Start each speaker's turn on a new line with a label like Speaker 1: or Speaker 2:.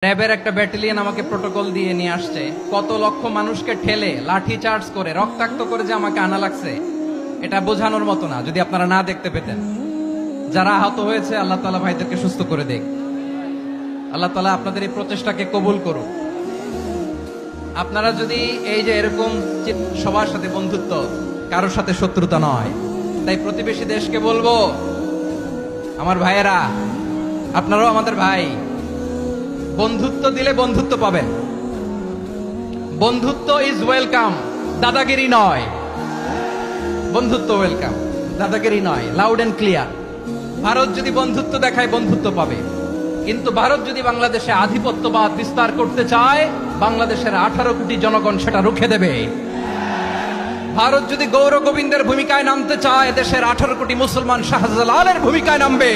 Speaker 1: র্যাবের একটা ব্যাটালিয়ন আমাকে প্রোটোকল দিয়ে নিয়ে আসছে, কত লক্ষ মানুষকে ঠেলে লাঠি চার্জ করে রক্তাক্ত করে যে আমাকে আনা লাগছে, এটা বোঝানোর মতো না। যদি আপনারা না দেখতে পেতেন, যারা আহত হয়েছে আল্লাহ তাআলা ভাইদেরকে সুস্থ করে দেখ। আল্লাহ তাআলা আপনাদের এই প্রচেষ্টাকে কবুল করুন। আপনারা যদি এই যে এরকম সবার সাথে বন্ধুত্ব, কারোর সাথে শত্রুতা নয়, তাই প্রতিবেশী দেশকে বলবো, আমার ভাইয়েরা আপনারাও আমাদের ভাই, বন্ধুত্ব দিলে বন্ধুত্ব পাবেন। বন্ধুত্ব ইজ ওয়েলকাম, দাদাগিরি নয়। বন্ধুত্ব ওয়েলকাম, দাদাগিরি নয়। Loud and clear. ভারত যদি বন্ধুত্ব দেখায়, বন্ধুত্ব পাবে। কিন্তু ভারত যদি বাংলাদেশে আধিপত্যবাদ বিস্তার করতে চায়, বাংলাদেশের 18 কোটি জনগণ সেটা রুখে দেবে। ভারত যদি গৌর গোবিন্দের ভূমিকায় নামতে চায়, দেশের 18 কোটি মুসলমান শাহজালালের ভূমিকায় নামবে।